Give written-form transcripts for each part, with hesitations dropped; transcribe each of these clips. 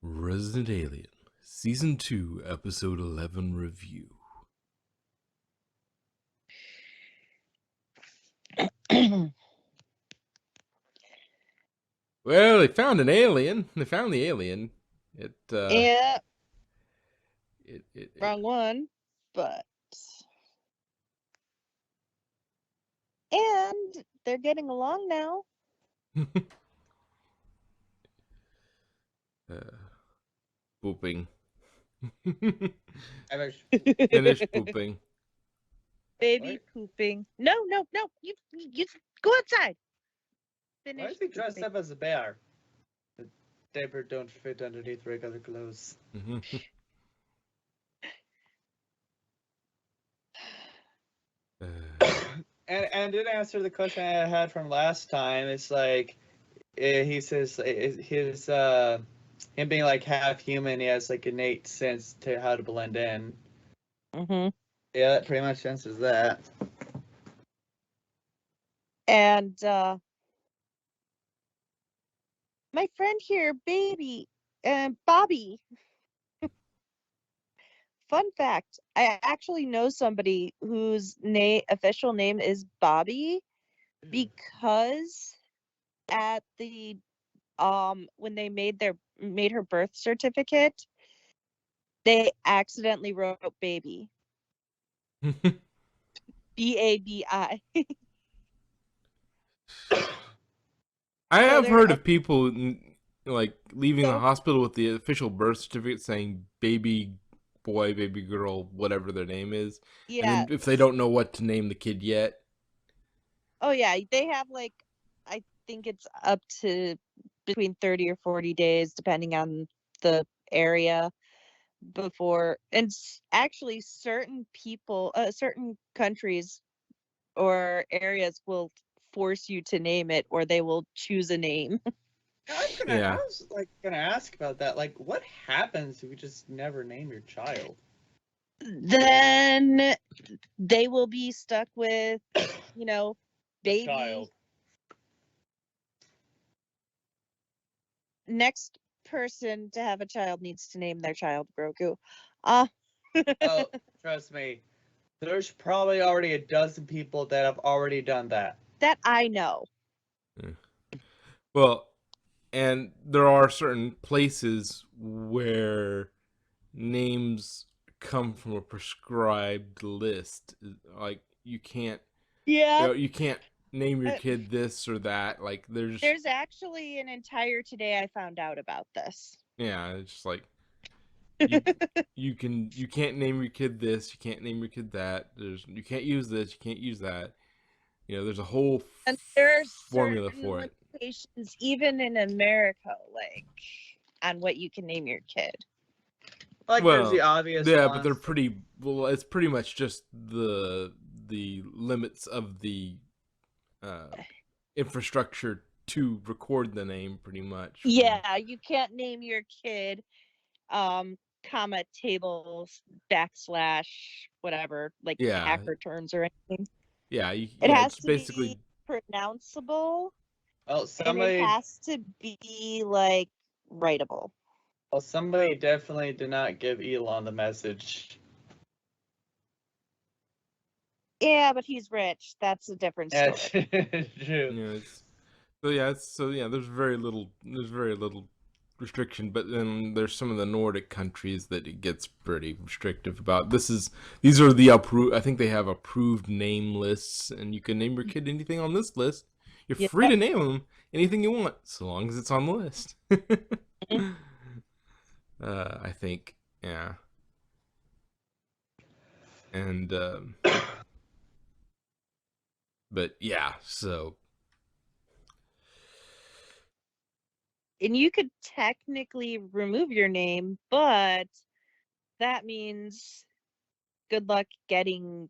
Resident Alien, Season 2, Episode 11 review. Well, they found an alien. They found the alien. Yeah, It wrong one, but and they're getting along now. Pooping. Baby Finished pooping. What? pooping. No. You go outside. Why Finish is he dressed pooping. up as a bear? The diaper don't fit underneath regular clothes. And didn't answer the question I had from last time. It's like he says his him being like half human, he has like innate sense to how to blend in. Mm-hmm. Yeah, that pretty much answers that. And my friend here, Bobby. Fun fact: I actually know somebody whose official name is Bobby because at the when they made her birth certificate, they accidentally wrote baby. Babi. I have they're heard of people like leaving the so hospital with the official birth certificate saying baby boy, baby girl, whatever their name is. And yeah. then if they don't know what to name the kid yet. Oh yeah, they have like I think it's up to between 30 or 40 days depending on the area before, and actually certain certain countries or areas will force you to name it, or they will choose a name. Yeah. I was like gonna ask about that. Like, what happens if you just never name your child? Then they will be stuck with, baby. Child. Next person to have a child needs to name their child Grogu. Uh Oh, trust me. There's probably already a dozen people that have already done that. that I know. Well, and there are certain places where names come from a prescribed list. Like you can't, Yeah. you can't name your kid this or that. Like There's actually an entire today I found out about this. yeah, it's just like you can't name your kid this, you can't name your kid that. You can't use this, you can't use that. There's a whole And there are formula certain for it. limitations, even in America, like on what you can name your kid. Like, there's the obvious yeah, ones. but they're pretty. Well, it's pretty much just the limits of the infrastructure to record the name, pretty much. Yeah, you can't name your kid, comma tables / whatever, like hacker terms or anything. Yeah, It has it's to basically be pronounceable. Oh, And it has to be like writable. Well, somebody definitely did not give Elon the message. Yeah, but he's rich. That's a different story. True. There's very little restriction, but then there's some of the Nordic countries that it gets pretty restrictive about. These are the I think they have approved name lists, and you can name your kid anything on this list. You're free to name them anything you want, so long as it's on the list. I think, yeah. And but yeah, so. And you could technically remove your name, but that means good luck getting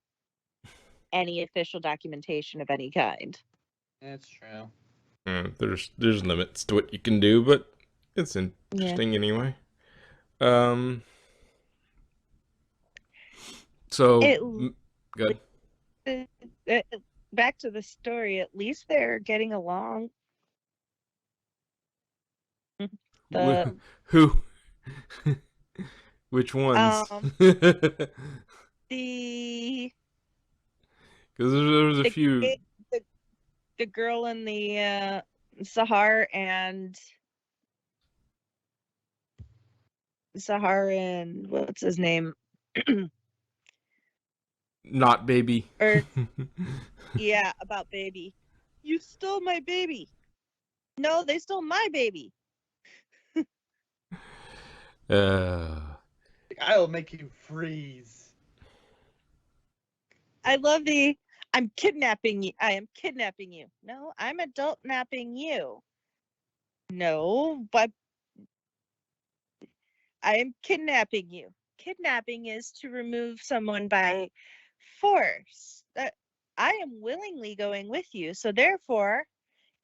any official documentation of any kind. That's true. There's limits to what you can do, but it's interesting anyway. So good. Back to the story. At least they're getting along. Who? Which ones? Um, Because the there's a the few. ga- the, the girl in the Sahar and Saharan, what's his name? Not baby. Or yeah, about baby. You stole my baby. No, they stole my baby. uh, I will make you freeze. I love the I'm kidnapping you. I am kidnapping you. No, I'm adult napping you. No, but I am kidnapping you. Kidnapping is to remove someone by force. That I am willingly going with you, so therefore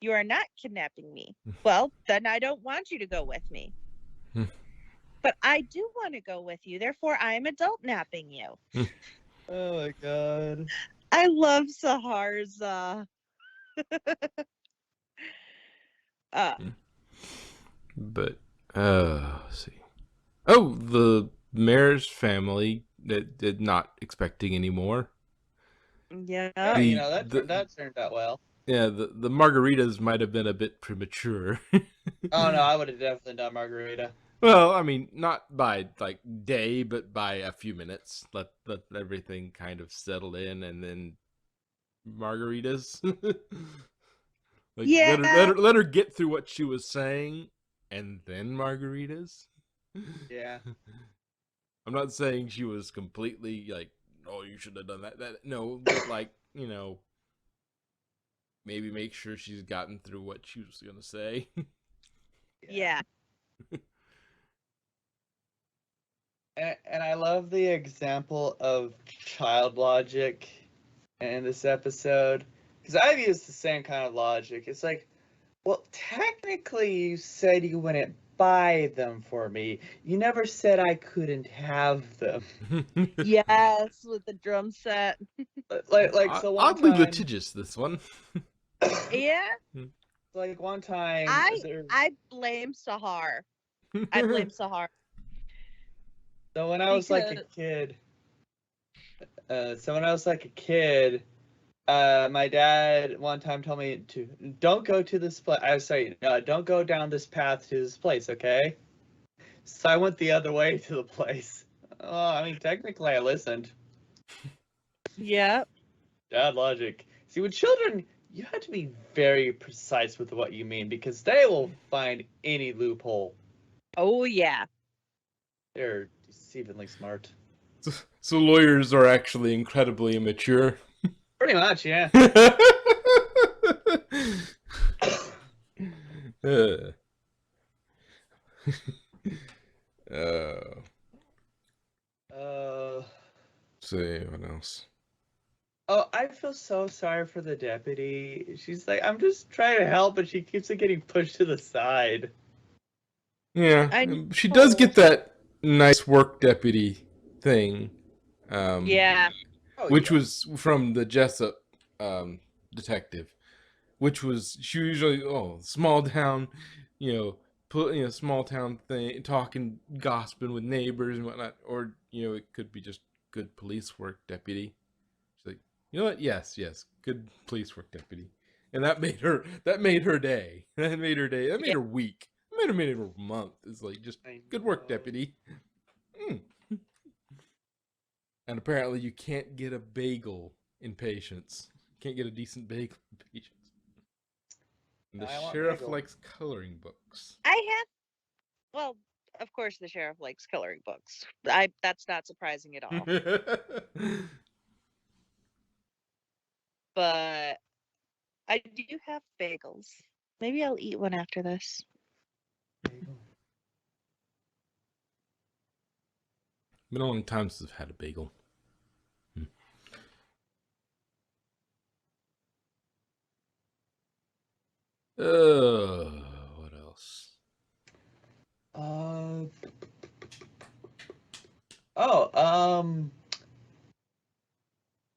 you are not kidnapping me. Well, then I don't want you to go with me. But I do want to go with you, therefore I am adult napping you. Oh my god. I love Sahar's uh but let's see. Oh, the mayor's family that did not expecting any more. yeah. Yeah, The that turned out well. yeah, the margaritas might have been a bit premature. Oh no, I would have definitely done margarita. Well, I mean, not by like day, but by a few minutes. Let everything kind of settle in, and then margaritas. Like Yeah. let her get through what she was saying, and then margaritas. Yeah. I'm not saying she was completely like, oh, you should have done that. That no, but like, maybe make sure she's gotten through what she was gonna say. Yeah. And I love the example of child logic in this episode because I've used the same kind of logic. It's like, well, technically, you said you wouldn't buy them for me. You never said I couldn't have them. Yes, with the drum set. So one Oddly time, litigious, this one. Yeah. like one time, I blame Sahar. I blame Sahar So when I was like a because kid, my dad one time told me to don't go to this place. I was sorry, don't go down this path to this place, okay? So I went the other way to the place. Oh, I mean, technically, I listened. yeah. Dad logic. See, with children, you have to be very precise with what you mean because they will find any loophole. Oh yeah. They're deceivingly smart. So lawyers are actually incredibly immature. Pretty much, yeah. uh. uh. Uh. See what else? Oh, I feel so sorry for the deputy. She's like, I'm just trying to help, but she keeps getting pushed to the side. Yeah, I she does know. get that nice work deputy thing. Yeah. Oh, Which yeah. was from the Jessup detective, which was she usually small town, small town thing, talking, gossiping with neighbors and whatnot, or it could be just good police work deputy. She's like, you know what? Yes, good police work deputy, and that made her day. That made her day. That made Yeah. her week. That made her month. It's like just I good work know. deputy. And apparently you can't get a bagel in Patience. Can't get a decent bagel in Patience. And the I want sheriff bagel. likes coloring books. Well, of course the sheriff likes coloring books. That's not surprising at all. But I do have bagels. Maybe I'll eat one after this. Been a long time since I've had a bagel. What else?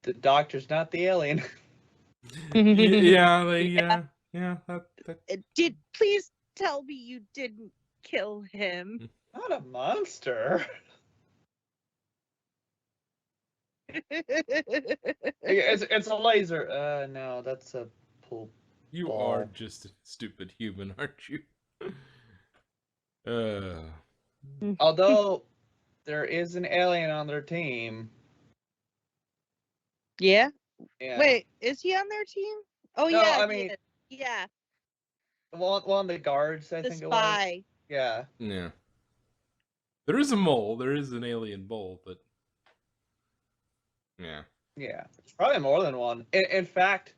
The doctor's not the alien. Yeah. Please tell me you didn't kill him. Not a monster. It's a laser. No, that's a pool You are ball. just a stupid human, aren't you? Uh, Although there is an alien on their team. Yeah. Yeah. Wait, is he on their team? Oh No, yeah, I he mean is. Yeah, one of the guards, I the think it was. spy. Yeah. yeah. There is a mole. There is an alien mole, but yeah. Yeah. It's probably more than one. In fact,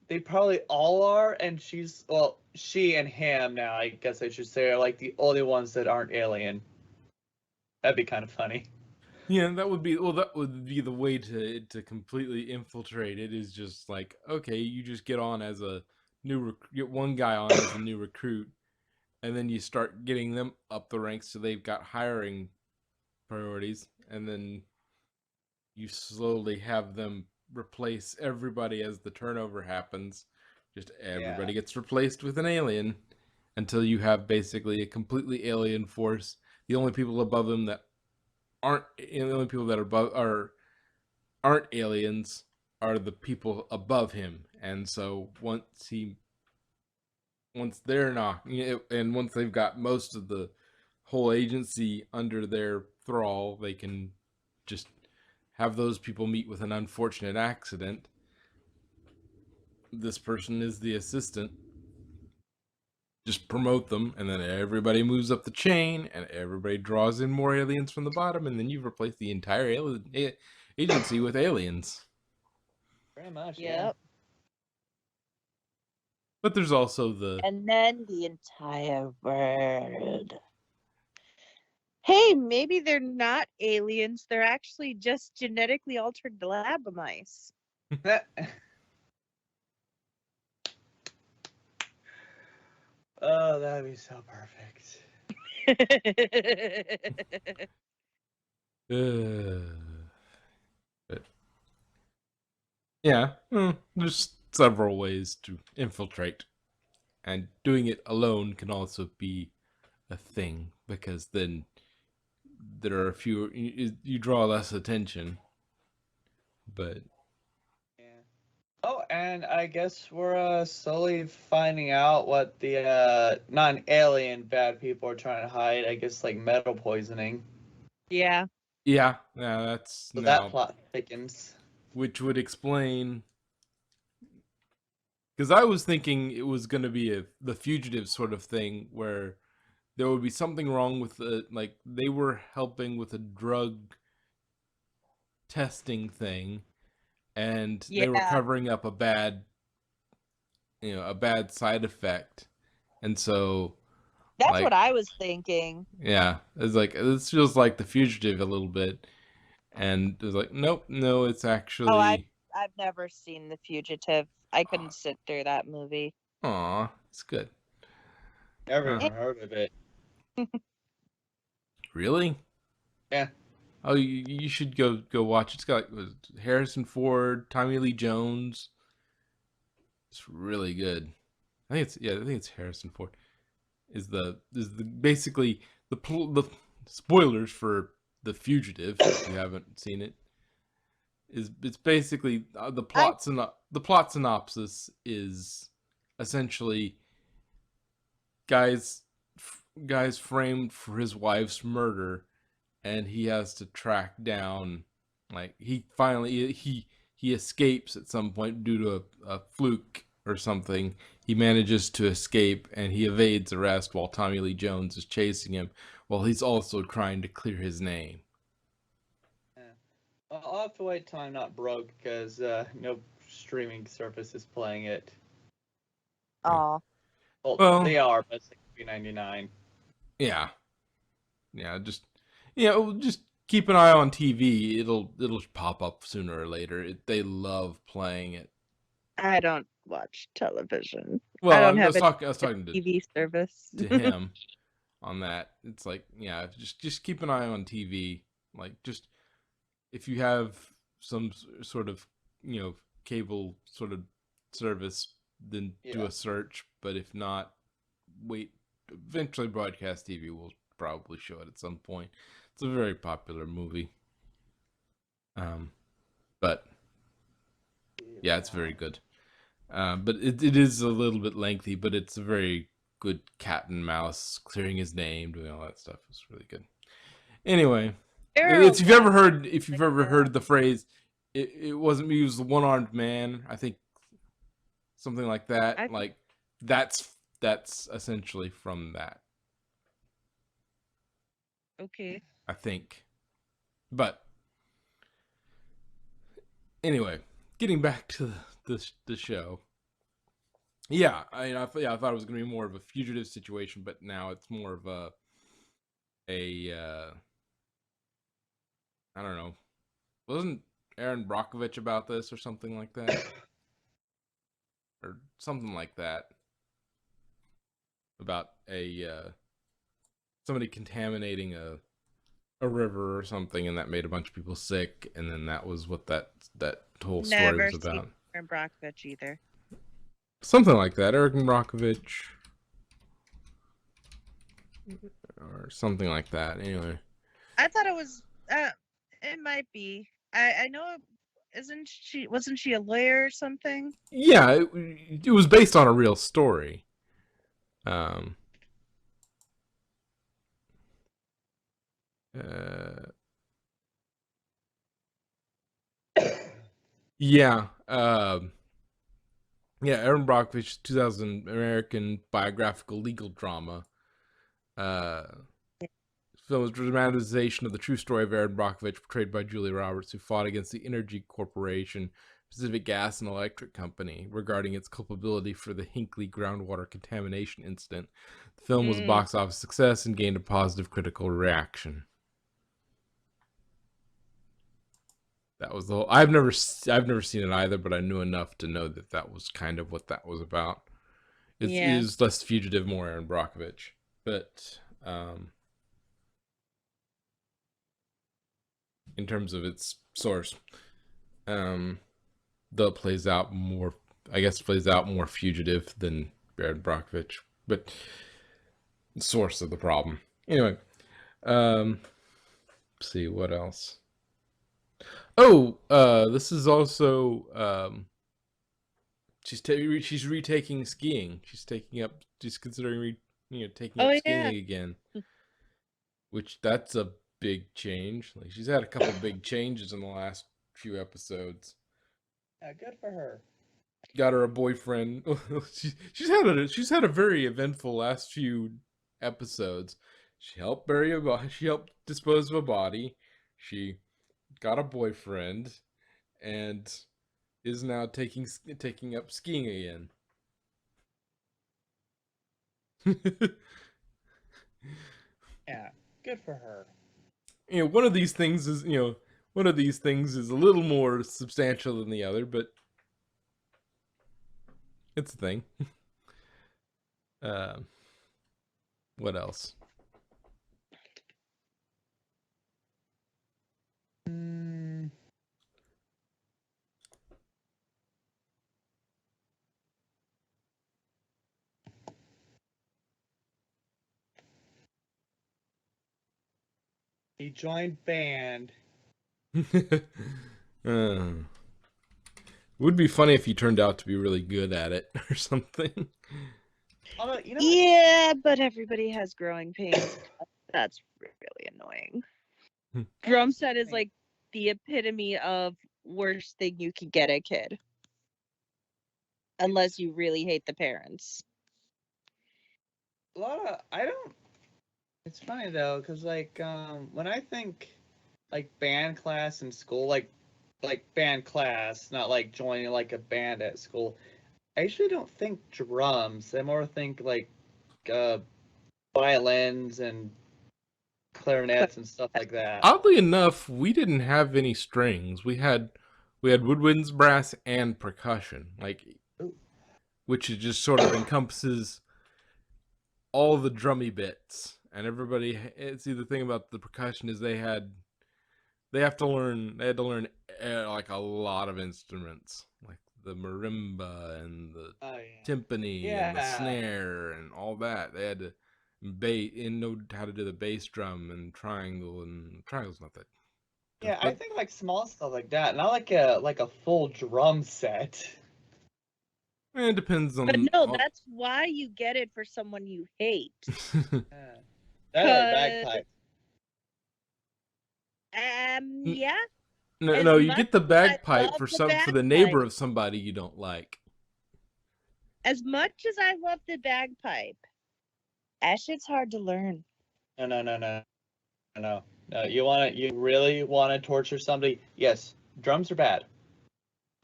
they probably all are, and she and him now, I guess I should say, are like the only ones that aren't alien. That'd be kind of funny. Yeah, that would be the way to completely infiltrate it is just like, okay, you just get on as a get one guy on as a new recruit, and then you start getting them up the ranks so they've got hiring priorities, and then you slowly have them replace everybody as the turnover happens. Just everybody gets replaced with an alien until you have basically a completely alien force. The only people above them that the only people that are above aren't aliens are the people above him, and so once they're not, and once they've got most of the whole agency under their thrall, they can just have those people meet with an unfortunate accident. This person is the assistant. Just promote them, and then everybody moves up the chain, and everybody draws in more aliens from the bottom, and then you've replaced the entire agency with aliens. Pretty much, yeah. Yep. But there's also the And then the entire world. Hey, maybe they're not aliens. They're actually just genetically altered lab mice. Oh, that'd be so perfect. but yeah, there's several ways to infiltrate, and doing it alone can also be a thing because then there are a few you draw less attention. But Yeah. Oh, and I guess we're slowly finding out what the non-alien bad people are trying to hide. I guess like metal poisoning. Yeah. yeah, that's So that now, plot thickens. which would explain, because I was thinking it was going to be the fugitive sort of thing where there would be something wrong with like they were helping with a drug testing thing, and they were Yeah. covering up a bad side effect, and so That's like what I was thinking. yeah, it's like this feels like the fugitive a little bit, and it was like nope, no, it's Oh, actually I've never seen The Fugitive. I couldn't sit through that movie. aw, it's good. Never Uh, even heard of it. really? Yeah. Oh, you should go watch. It's got Harrison Ford, Tommy Lee Jones. It's really good. I think it's Harrison Ford. Is the basically the spoilers for The Fugitive if you haven't seen it. It's basically I the plot synopsis is essentially guys guys framed for his wife's murder, and he has to track down, like he escapes at some point due to a fluke or something. He manages to escape and he evades arrest while Tommy Lee Jones is chasing him, while he's also trying to clear his name. Yeah. Well, I'll have to wait till I'm not broke because no streaming service is playing it. oh Well, Well, they are, but it's like $3.99. yeah, yeah, just keep an eye on TV. It'll pop up sooner or later. They love playing it. I don't watch television. I Well, don't have a I was talking TV service. to him on that. It's like, yeah, just keep an eye on TV. Like, just if you have some sort of cable sort of service, then do Yeah. a search. But if not, wait. Eventually, broadcast TV will probably show it at some point. It's a very popular movie. Um, But yeah, it's very good. But it is a little bit lengthy, but it's a very good cat and mouse, clearing his name, doing all that stuff. It's really good. Anyway, There are a if you've lot ever of heard things if you've like ever that. heard the phrase, it wasn't me, it was the one-armed man. I think something like that. I Like that's essentially from that. okay. I think. But anyway, getting back to the show. Yeah, I thought it was going to be more of a fugitive situation, but now it's more of a I don't know. Wasn't Aaron Brockovich about this or something like that? Or something like that. About a somebody contaminating a river or something, and that made a bunch of people sick, and then that was what that whole story Never was seen about. Aaron Brockovich either. Something like that. Eric Brockovich or something like that. Anyway. I thought it was it might be. I know wasn't she a lawyer or something? Yeah, it was based on a real story. Um uh yeah. Yeah, Aaron Brockovich, 2000 American biographical legal drama. Uh, film is a dramatization of the true story of Aaron Brockovich, portrayed by Julia Roberts, who fought against the Energy Corporation, Pacific Gas and Electric Company, regarding its culpability for the Hinkley groundwater contamination incident. The film was a box office success and gained a positive critical reaction. That was the whole. I've never seen it either, but I knew enough to know that that was kind of what that was about. It is less fugitive, more Aaron Brockovich, but in terms of its source, though it plays out more, I guess, plays out more fugitive than Aaron Brockovich, but source of the problem. Anyway, let's see what else. Oh, this is also she's retaking skiing. She's considering taking up skiing again, which that's a big change. Like she's had a couple big changes in the last few episodes. Yeah, good for her. Got her a boyfriend. She's had a very eventful last few episodes. She helped she helped dispose of a body. She got a boyfriend and is now taking up skiing again. Yeah, good for her. One of these things is a little more substantial than the other, but it's a thing. uh, what else? He joined band. Would be funny if he turned out to be really good at it or something. Although, you know, Yeah, but everybody has growing pains. That's really annoying. Drum set is like the epitome of worst thing you can get a kid. Unless you really hate the parents. I don't. It's funny though, cause like when I think like band class in school, like band class, not like joining like a band at school. I usually don't think drums. I more think like uh, violins and clarinets and stuff like that. Oddly enough, we didn't have any strings. We had woodwinds, brass, and percussion, which just sort of encompasses all the drummy bits. And everybody, see, the thing about the percussion is they had to learn like a lot of instruments, like the marimba and the timpani and the snare and all that. They had to know how to do the bass drum and triangle's not that Yeah, I But think like small stuff like that, not like a full drum set. it depends But on no, all. that's why you get it for someone you hate. Yeah. That or Cause bagpipe. yeah, No, as no, you much get the as I bagpipe love the for the neighbor bagpipe, of somebody you don't like. as much as I love the bagpipe, that shit's hard to learn. No, no, no, no, no, no. You really wanna torture somebody? Yes, drums are bad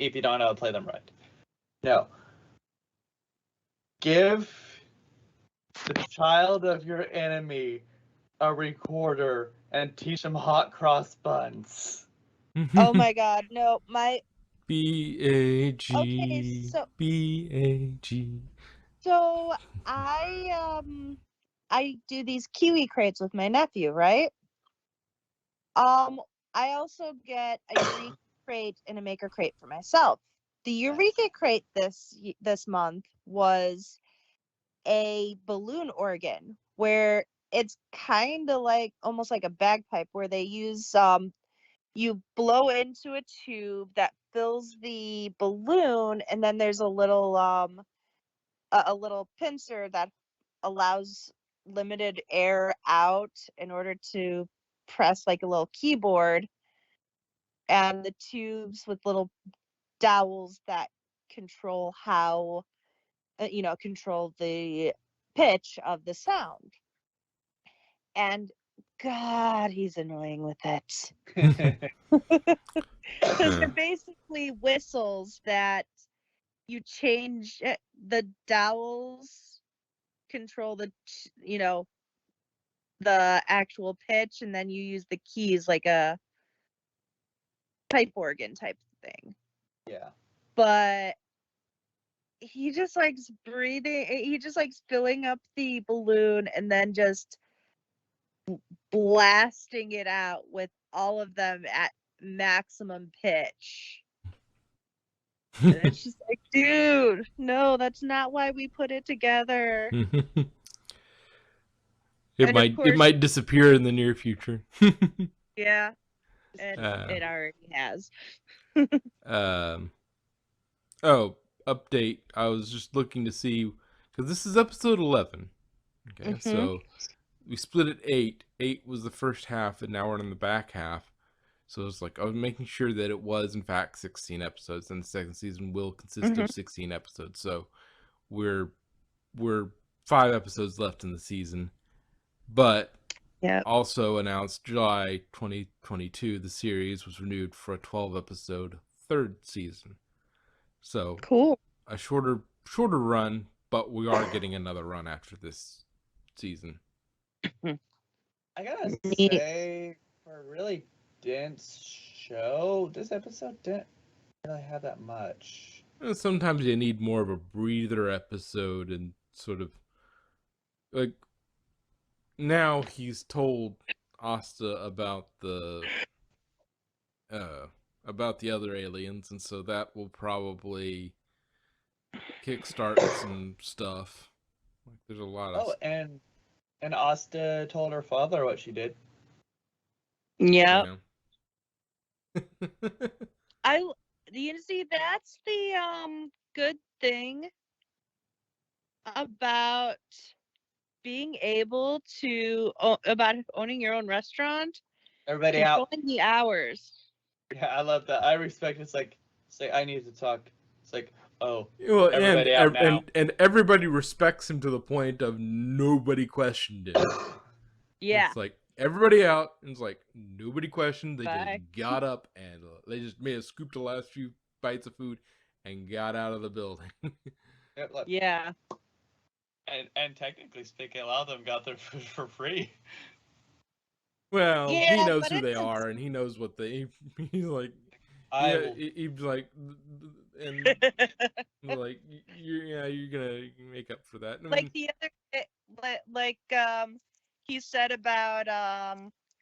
if you don't know how to play them right. No, give the child of your enemy a recorder and teach them hot cross buns. Oh my god, no, my okay, BAG. so I do these kiwi crates with my nephew, right? I also get a Eureka crate and a Maker crate for myself. The Eureka crate this month was a balloon organ where it's kind of like almost like a bagpipe where they use you blow into a tube that fills the balloon and then there's a little pincer that allows limited air out in order to press like a little keyboard, and the tubes with little dowels that control how control the pitch of the sound. And god, he's annoying with it. Because they're basically whistles that you change the dowels control the actual pitch, and then you use the keys like a pipe organ type thing. Yeah. But he just likes breathing. He just likes filling up the balloon and then just blasting it out with all of them at maximum pitch. And it's just like, dude, no, that's not why we put it together. It And of might course, disappear in the near future. yeah, and uh, it already has. um, oh, update. I was just looking to see because this is episode 11. Okay, Mm-hmm. so we split it 8. 8 was the first half, and now we're in the back half. So it's like I was making sure that it was in fact 16 episodes, and the second season will consist of 16 episodes. So we're 5 episodes left in the season, but Yeah. also announced July 2022 the series was renewed for a 12 episode third season. So Cool. a shorter run, but we are getting another run after this season. I gotta Neat. say, for a really dense show, this episode didn't really have that much. Sometimes you need more of a breather episode and sort of like now he's told Asta about the other aliens, and so that will probably kickstart some stuff. Like there's a lot of Oh, and Asta told her father what she did. Yeah. yeah. You see, that's the good thing about being able to about owning your own restaurant, Everybody out. controlling the hours. Yeah, I love that. I respect. It's like I need to talk. It's like, oh, Well, everybody out now. and everybody respects him to the point of nobody questioned him. Yeah. It's like everybody out, and it's like nobody questioned. They Bye. just got up and they just may have scooped the last few bites of food and got out of the building. Yeah. And technically speaking, a lot of them got their food for free. Well, he Yeah, knows but who they it's are, and he knows what they. He's like, I yeah, will. he's like, and like, you're gonna make up for that. I like mean, the other like he said about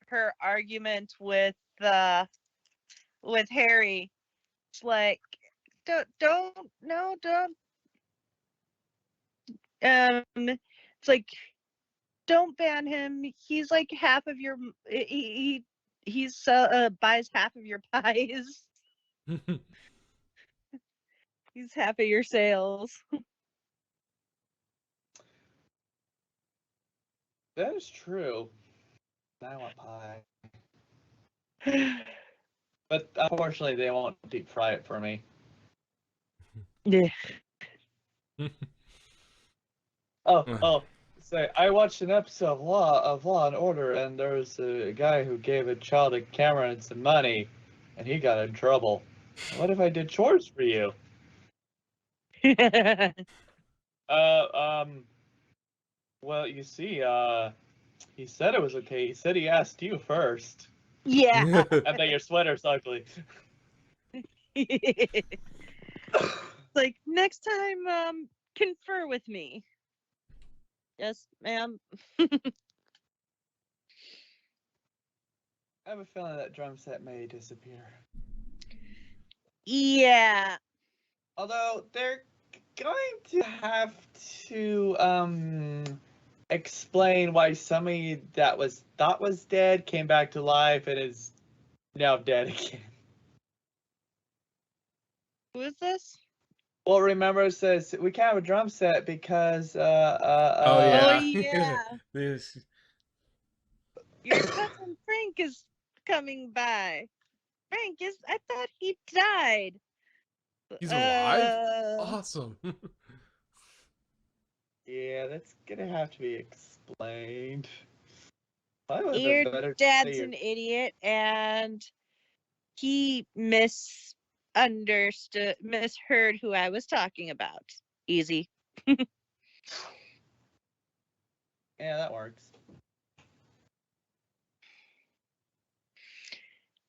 her argument with Harry. It's like don't no don't it's like don't ban him. He's like half of your he He's buys half of your pies. He's half of your sales. That is true. I want pie. But unfortunately, they won't deep fry it for me. Yeah. Oh. Say, I watched an episode of Law and Order, and there was a guy who gave a child a camera and some money, and he got in trouble. What if I did chores for you? Uh, um, well, you see, he said it was okay. He said he asked you first. Yeah. I bet your sweater's ugly. Like, next time, confer with me. Yes, ma'am. I have a feeling that drum set may disappear. Yeah. Although they're going to have to explain why somebody that was thought was dead came back to life and is now dead again. Who is this? Well, remember, it says we can't have a drum set because Oh yeah. Oh, yeah. This. Your cousin Frank is coming by. Frank is. I thought he died. He's alive. Uh, Awesome. yeah, that's gonna have to be explained. I would have Your been better to dad's say an idiot, and he misheard who I was talking about. Easy. yeah, that works.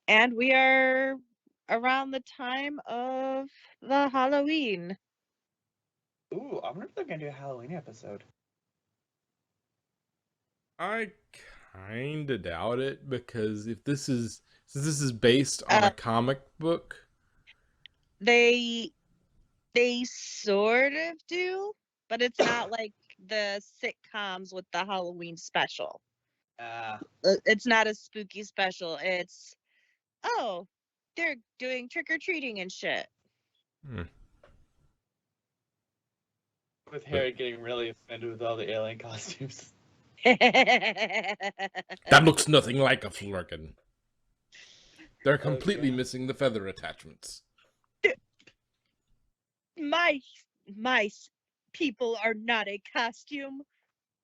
And we are around the time of the Halloween. Ooh, I wonder if they're gonna do a Halloween episode. I kinda doubt it because since this is based on a comic book. They sort of do, but it's not like the sitcoms with the Halloween special. It's not a spooky special. It's, oh, they're doing trick or treating and shit. With Harry getting really offended with all the alien costumes. That looks nothing like a flurkin. They're completely Okay. missing the feather attachments. My people are not a costume.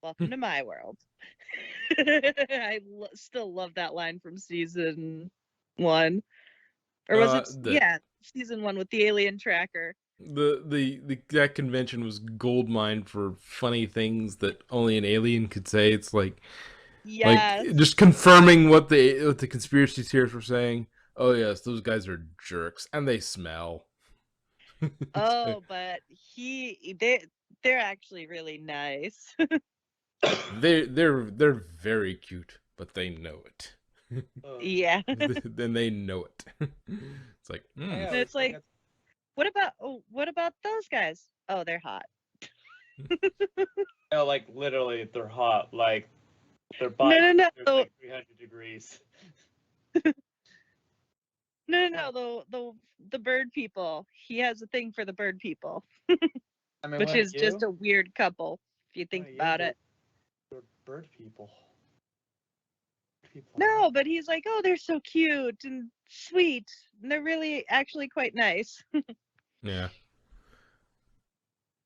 Welcome to my world. I still love that line from season 1. Or was it? Yeah, season 1 with the alien tracker. That convention was goldmine for funny things that only an alien could say. It's like just confirming what the conspiracy theorists were saying. Oh yes, those guys are jerks and they smell. Oh, but they're actually really nice. they're very cute, but they know it. Yeah. Then they know it. It's like Yeah, it's like, what about those guys? Oh, they're hot. no, like literally, they're hot. Like their body No. like 300 degrees. No. The bird people. He has a thing for the bird people, I mean, which is just a weird couple if you think about it. They're bird people. No, but he's like, oh, they're so cute and sweet, and they're really actually quite nice. Yeah.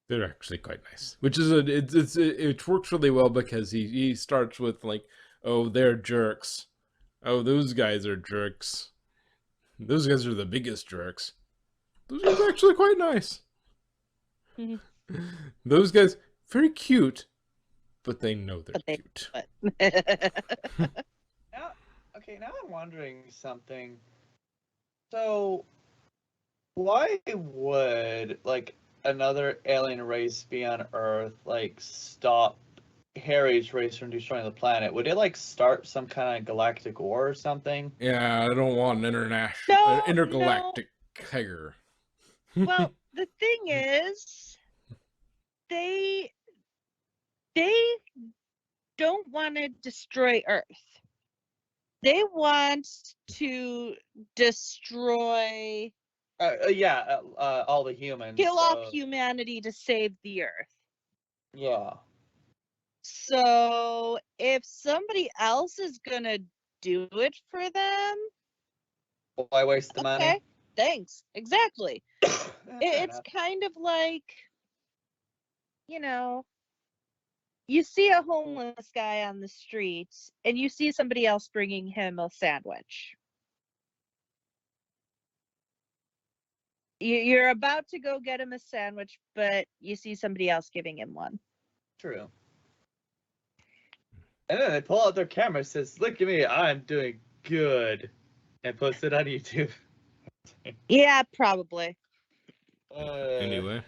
They're actually quite nice, which is it works really well because he starts with like, oh, they're jerks, oh, those guys are jerks, those guys are the biggest jerks. Those guys are actually quite nice. Those guys very cute, but they know they're cute. Now I'm wondering something. So, why would like another alien race be on Earth like stop Harry's race from destroying the planet? Would it like start some kind of galactic war or something? Yeah, I don't want an intergalactic tiger. Well, the thing is, they don't want to destroy Earth. They want to destroy, all the humans. kill off So, humanity to save the Earth. yeah. So if somebody else is gonna do it for them, Why waste the okay, money? thanks. Exactly. Yeah, fair It's enough. kind of like, you know, you see a homeless guy on the street and you see somebody else bringing him a sandwich. You're about to go get him a sandwich, but you see somebody else giving him one. True. And then they pull out their camera and says, "Look at me, I'm doing good," and post it on YouTube. Yeah, probably. Anyway,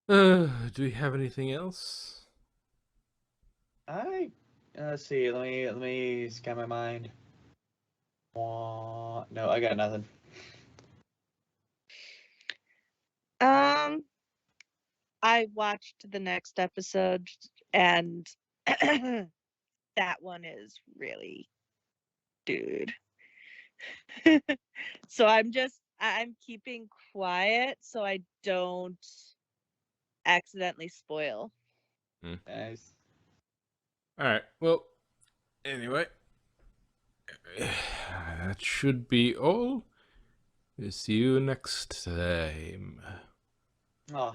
do we have anything else? Let's see. Let me scan my mind. No, I got nothing. I watched the next episode and that one is really, dude. So I'm keeping quiet so I don't accidentally spoil. Nice. All right. Well, anyway, that should be all. We'll see you next time. Oh,